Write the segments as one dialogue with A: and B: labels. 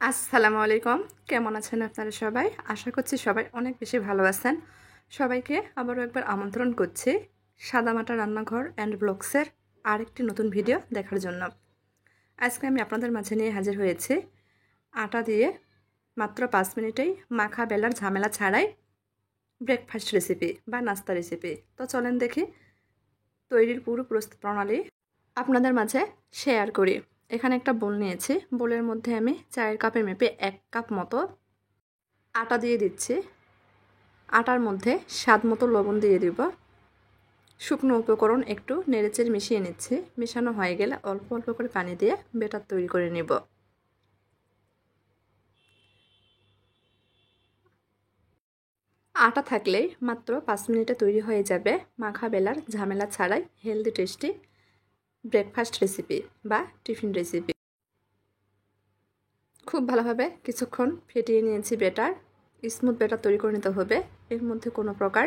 A: আসসালামু আলাইকুম। কেমন আছেন আপনারা সবাই? আশা করছি সবাই অনেক বেশি ভালো আছেন। সবাইকে আবারও একবার আমন্ত্রণ করছি সাদামাটা রান্নাঘর অ্যান্ড ব্লগসের আরেকটি নতুন ভিডিও দেখার জন্য। আজকে আমি আপনাদের মাঝে নিয়ে হাজির হয়েছি আটা দিয়ে মাত্র 5 মিনিটেই মাখা বেলার ঝামেলা ছাড়াই ব্রেকফাস্ট রেসিপি বা নাস্তা রেসিপি। তো চলেন দেখি তৈরির পুরো প্রস্তুত প্রণালী আপনাদের মাঝে শেয়ার করি। এখানে একটা বোল নিয়েছি। বোলের মধ্যে আমি চায়ের কাপে মেপে 1 কাপ মতো আটা দিয়ে দিচ্ছি। আটার মধ্যে স্বাদ মতো লবণ দিয়ে দিব। শুকনো উপকরণ একটু নেড়েচেড়ে মিশিয়ে নিচ্ছি। মেশানো হয়ে গেলে অল্প অল্প করে পানি দিয়ে ব্যাটার তৈরি করে নেব। আটা থাকলেই মাত্র 5 মিনিটে তৈরি হয়ে যাবে মাখা বেলার ঝামেলা ছাড়াই হেলদি টেস্টি ব্রেকফাস্ট রেসিপি বা টিফিন রেসিপি। খুব ভালোভাবে কিছুক্ষণ ফেটিয়ে নিয়েছি ব্যাটার। স্মুথ ব্যাটার তৈরি করে নিতে হবে। এর মধ্যে কোনো প্রকার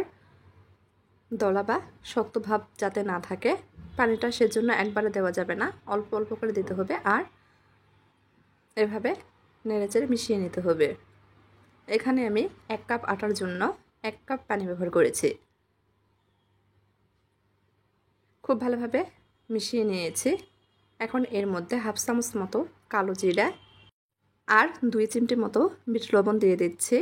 A: দলা বা শক্ত ভাব যাতে না থাকে। পানিটা সেজন্য একবারে দেওয়া যাবে না, অল্প অল্প করে দিতে হবে আর এভাবে নেড়েচেড়ে মিশিয়ে নিতে হবে। এখানে আমি 1 কাপ আটার জন্য 1 কাপ পানি ব্যবহার করেছি। খুব ভালোভাবে মিশিয়ে নিয়েছি। এখন এর মধ্যে হাফ চামচ মতো কালো জিরা আর 2 চিমটি মতো বিট লবণ দিয়ে দিচ্ছি।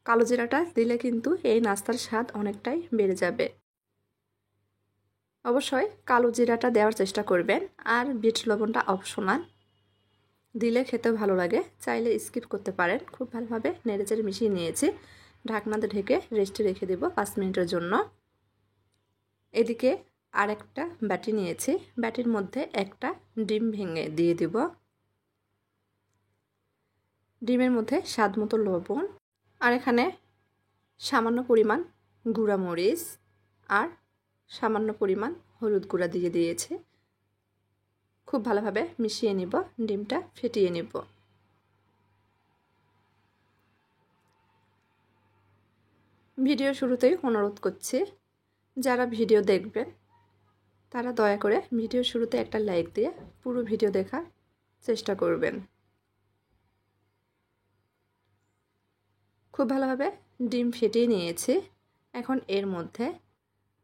A: কালো জিরাটা দিলে কিন্তু এই নাস্তার স্বাদ অনেকটাই বেড়ে যাবে। অবশ্যই কালো জিরাটা দেওয়ার চেষ্টা করবেন আর বিট লবণটা অপশনাল, দিলে খেতে ভালো লাগে, চাইলে স্কিপ করতে পারেন। খুব ভালোভাবে নেড়েচেড়ে মিশিয়ে নিয়েছি। ঢাকনাতে ঢেকে রেস্টে রেখে দেব 5 মিনিটের জন্য। এদিকে আরেকটা বাটি নিয়েছি। বাটির মধ্যে একটা ডিম ভেঙে দিয়ে দিব। ডিমের মধ্যে স্বাদ মতো লবণ আর এখানে সামান্য পরিমাণ গুঁড়া মরিচ আর সামান্য পরিমাণ হলুদ গুঁড়া দিয়ে দিয়েছি। খুব ভালোভাবে মিশিয়ে নিব। ডিমটা ফেটিয়ে নিব। ভিডিও শুরুতেই অনুরোধ করছি, যারা ভিডিও দেখবেন তারা দয়া করে ভিডিও শুরুতে একটা লাইক দিয়ে পুরো ভিডিও দেখার চেষ্টা করবেন। খুব ভালোভাবে ডিম ফেটিয়ে নিয়েছি। এখন এর মধ্যে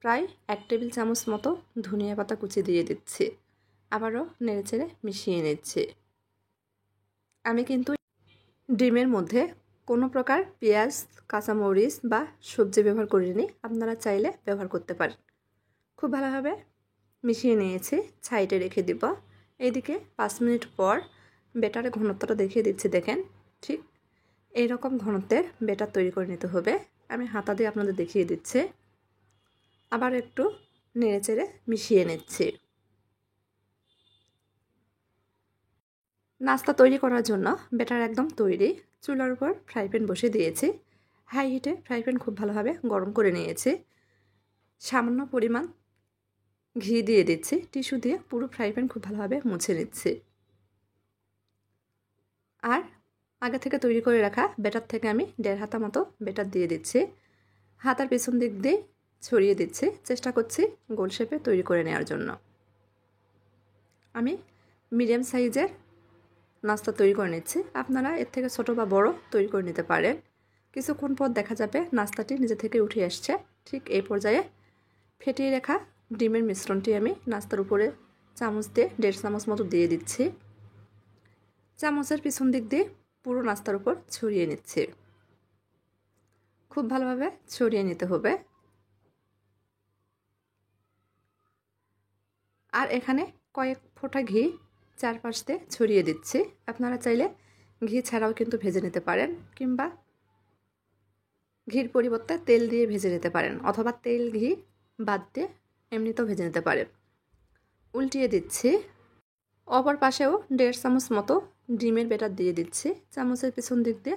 A: প্রায় 1 টেবিল চামচ মতো ধনিয়া পাতা কুচি দিয়ে দিচ্ছি। আবারও নেড়েচেড়ে মিশিয়ে নিচ্ছি। আমি কিন্তু ডিমের মধ্যে কোনো প্রকার পেঁয়াজ, কাঁচামরিচ বা সবজি ব্যবহার করিনি, আপনারা চাইলে ব্যবহার করতে পারেন। খুব ভালোভাবে মিশিয়ে নিয়েছি, সাইডে রেখে দিব। এইদিকে 5 মিনিট পর ব্যাটারের ঘনত্বটা দেখিয়ে দিচ্ছি। দেখেন, ঠিক এইরকম ঘনত্বের ব্যাটার তৈরি করে নিতে হবে। আমি হাতা দিয়ে আপনাদের দেখিয়ে দিচ্ছি। আবার একটু নেড়েচেড়ে মিশিয়ে নিচ্ছি। নাস্তা তৈরি করার জন্য ব্যাটার একদম তৈরি। চুলার উপর ফ্রাই প্যান বসিয়ে দিয়েছি। হাই হিটে ফ্রাই প্যান খুব ভালোভাবে গরম করে নিয়েছি। সামান্য পরিমাণ ঘি দিয়ে দিচ্ছি। টিস্যু দিয়ে পুরো ফ্রাই প্যান খুব ভালোভাবে মুছে নিচ্ছি। আর আগে থেকে তৈরি করে রাখা ব্যাটার থেকে আমি 1.5 হাতা মতো ব্যাটার দিয়ে দিচ্ছি। হাতার পেছন দিক দিয়ে ছড়িয়ে দিচ্ছি। চেষ্টা করছি গোল শেপে তৈরি করে নেওয়ার জন্য। আমি মিডিয়াম সাইজের নাস্তা তৈরি করে নিচ্ছি। আপনারা এর থেকে ছোট বা বড় তৈরি করে নিতে পারেন। কিছুক্ষণ পর দেখা যাবে নাস্তাটি নিজে থেকে উঠে আসছে। ঠিক এই পর্যায়ে ফেটিয়ে রাখা ডিমের মিশ্রণটি আমি নাস্তার উপরে চামচ দিয়ে 1.5 চামচ মতো দিয়ে দিচ্ছি। চামচের পিছন দিক দিয়ে পুরো নাস্তার উপর ছড়িয়ে নিচ্ছি। খুব ভালোভাবে ছড়িয়ে নিতে হবে। আর এখানে কয়েক ফোঁটা ঘি চারপাশ দিয়ে ছড়িয়ে দিচ্ছি। আপনারা চাইলে ঘি ছাড়াও কিন্তু ভেজে নিতে পারেন, কিংবা ঘির পরিবর্তে তেল দিয়ে ভেজে নিতে পারেন, অথবা তেল ঘি বাদ দিয়ে এমনিতেও ভেজে নিতে পারেন। উল্টিয়ে দিচ্ছি। অপর পাশেও 1.5 চামচ মতো ডিমের ব্যাটার দিয়ে দিচ্ছি। চামচের পিছন দিক দিয়ে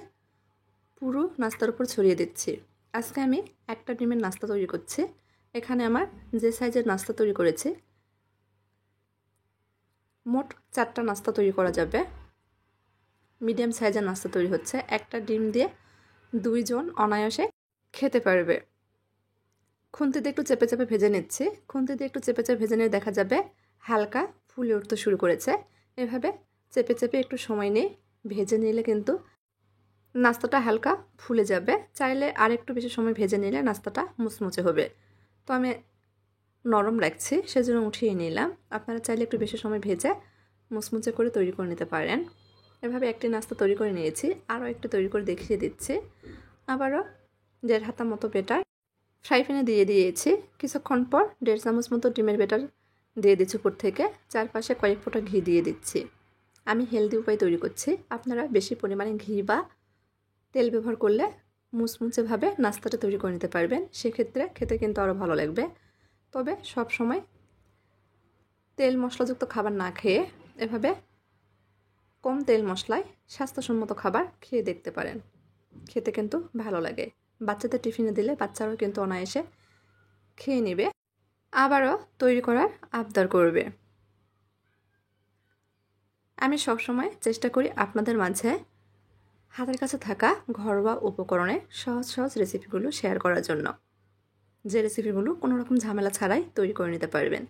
A: পুরো নাস্তার উপর ছড়িয়ে দিচ্ছি। আজকে আমি একটা ডিমের নাস্তা তৈরি করছি। এখানে আমার যে সাইজের নাস্তা তৈরি করেছি, মোট 4টা নাস্তা তৈরি করা যাবে। মিডিয়াম সাইজের নাস্তা তৈরি হচ্ছে। একটা ডিম দিয়ে 2 জন অনায়াসে খেতে পারবে। খুন্তি দিয়ে একটু চেপে চেপে ভেজে নিচ্ছি। খুন্তি দিয়ে একটু চেপে চেপে ভেজে নিয়ে দেখা যাবে হালকা ফুলে উঠতে শুরু করেছে। এভাবে চেপে চেপে একটু সময় নিয়ে ভেজে নিলে কিন্তু নাস্তাটা হালকা ফুলে যাবে। চাইলে আর একটু বেশি সময় ভেজে নিলে নাস্তাটা মুচমুচে হবে। তো আমি নরম রাখছি সেজন্য উঠিয়ে নিলাম। আপনারা চাইলে একটু বেশি সময় ভেজে মুচমুচে করে তৈরি করে নিতে পারেন। এভাবে একটি নাস্তা তৈরি করে নিয়েছি, আরও একটু তৈরি করে দেখিয়ে দিচ্ছি। আবারও 1.5 হাতা মতো বেটার ফ্রাই প্যানে দিয়ে দিয়েছি। কিছুক্ষণ পর 1.5 চামচ মতো ডিমের বেটার দিয়ে দিচ্ছি উপর থেকে। চারপাশে কয়েক ফোঁটা ঘি দিয়ে দিচ্ছি। আমি হেলদি উপায়ে তৈরি করছি। আপনারা বেশি পরিমাণে ঘি বা তেল ব্যবহার করলে মুচমুচেভাবে নাস্তাটা তৈরি করে নিতে পারবেন। সেক্ষেত্রে খেতে কিন্তু আরও ভালো লাগবে। তবে সব সময় তেল মশলাযুক্ত খাবার না খেয়ে এভাবে কম তেল মশলায় স্বাস্থ্যসম্মত খাবার খেয়ে দেখতে পারেন। খেতে কিন্তু ভালো লাগে। বাচ্চাদের টিফিনে দিলে বাচ্চারাও কিন্তু অনায়াসে খেয়ে নেবে, আবারও তৈরি করার আবদার করবে। আমি সবসময় চেষ্টা করি আপনাদের মাঝে হাতের কাছে থাকা ঘরোয়া উপকরণে সহজ সহজ রেসিপিগুলো শেয়ার করার জন্য, যে রেসিপিগুলো কোনো রকম ঝামেলা ছাড়াই তৈরি করে নিতে পারবেন।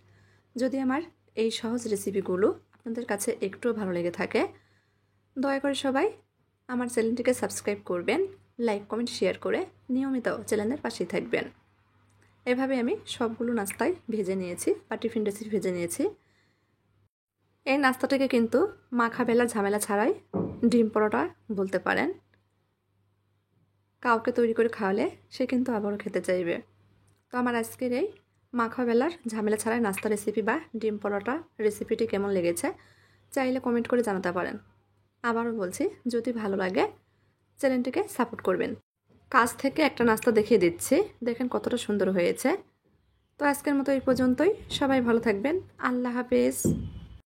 A: যদি আমার এই সহজ রেসিপিগুলো আপনাদের কাছে একটুও ভালো লেগে থাকে, দয়া করে সবাই আমার চ্যানেলটিকে সাবস্ক্রাইব করবেন, লাইক কমেন্ট শেয়ার করে নিয়মিত চ্যানেলের পাশেই থাকবেন। এভাবে আমি সবগুলো নাস্তায় ভেজে নিয়েছি বা টিফিন রেসিপি ভেজে নিয়েছি। এই নাস্তাটাকে কিন্তু মাখা বেলা ঝামেলা ছাড়াই ডিম পরোটা বলতে পারেন। কাউকে তৈরি করে খাওয়ালে সে কিন্তু আবারও খেতে চাইবে। তো আমার আজকের এই মাখা বেলার ঝামেলা ছাড়াই নাস্তা রেসিপি বা ডিম পরোটা রেসিপিটি কেমন লেগেছে চাইলে কমেন্ট করে জানাতে পারেন। আবারও বলছি, যদি ভালো লাগে চ্যানেলটিকে সাপোর্ট করবেন। কাছ থেকে একটা নাস্তা দেখিয়ে দিচ্ছি, দেখেন কতটা সুন্দর হয়েছে। তো আজকের মতো এই পর্যন্তই। সবাই ভালো থাকবেন। আল্লাহ হাফেজ।